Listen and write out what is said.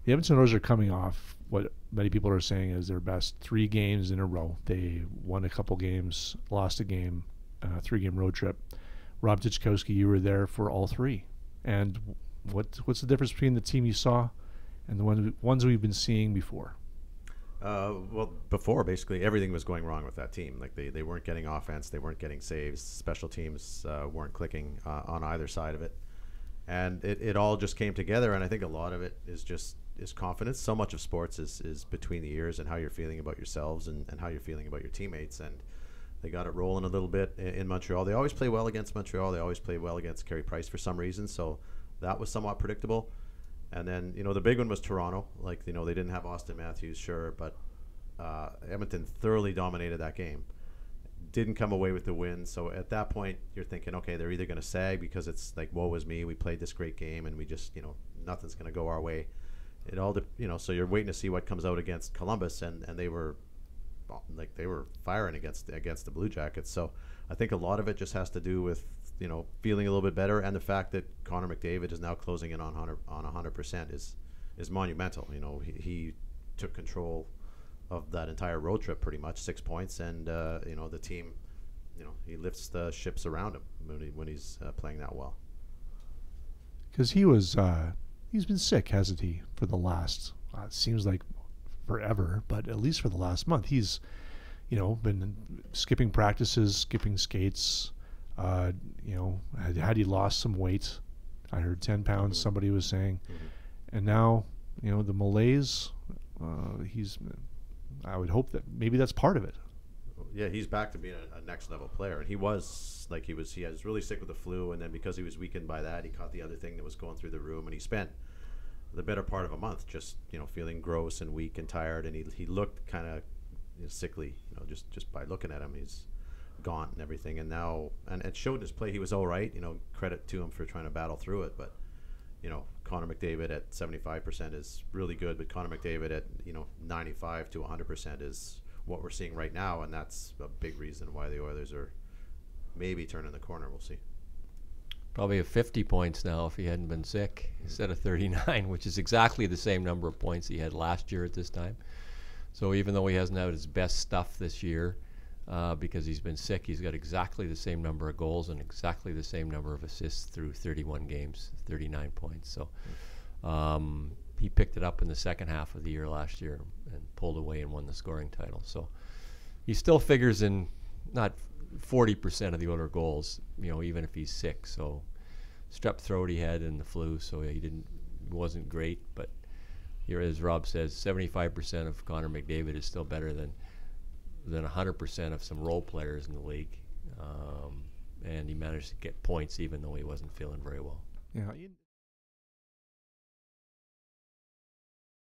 The Edmonton Oilers are coming off what many people are saying is their best 3 games in a row. They won a couple games, lost a game, 3-game road trip. Rob Tychkowski, you were there for all 3. And what's the difference between the team you saw and the ones we've been seeing before? Well, before, basically, everything was going wrong with that team. Like, they weren't getting offense, they weren't getting saves, special teams weren't clicking on either side of it. And it all just came together, and I think a lot of it is confidence. So much of sports is between the ears and how you're feeling about yourselves and how you're feeling about your teammates. And they got it rolling a little bit in Montreal. They always play well against Montreal. They always play well against Carey Price for some reason. So that was somewhat predictable. And then, the big one was Toronto. Like, they didn't have Austin Matthews, sure, but Edmonton thoroughly dominated that game. Didn't come away with the win. So at that point, you're thinking, okay, they're either going to sag because it's like, woe is me, we played this great game and we just, nothing's going to go our way. It all, so you're waiting to see what comes out against Columbus, and they were firing against the Blue Jackets. So I think a lot of it just has to do with, feeling a little bit better, and the fact that Connor McDavid is now closing in on 100% is monumental. He took control of that entire road trip, pretty much 6 points, and the team, he lifts the ships around him when he's playing that well. Because he's been sick, hasn't he, for the last it seems like forever, but at least for the last month he's been skipping practices, skipping skates. Had he lost some weight? I heard 10 pounds, somebody was saying. And now, the malaise, I would hope that maybe that's part of it. Yeah, he's back to being a next level player. And he was really sick with the flu, and then because he was weakened by that, he caught the other thing that was going through the room, and he spent the better part of a month just, feeling gross and weak and tired, and he looked kind of sickly, just by looking at him. He's gaunt and everything, and now, and it showed in his play. He was all right, credit to him for trying to battle through it, but Connor McDavid at 75% is really good, but Connor McDavid at 95 to 100% is what we're seeing right now, and that's a big reason why the Oilers are maybe turning the corner. We'll see. Probably have 50 points now if he hadn't been sick, instead of 39, which is exactly the same number of points he had last year at this time. So even though he hasn't had his best stuff this year, because he's been sick, he's got exactly the same number of goals and exactly the same number of assists through 31 games, 39 points. So he picked it up in the second half of the year last year and pulled away and won the scoring title. So he still figures in not 40% of the Oilers goals, even if he's sick. So strep throat he had and the flu, so he wasn't great. But here, as Rob says, 75% of Connor McDavid is still better than 100% of some role players in the league, and he managed to get points even though he wasn't feeling very well. Yeah.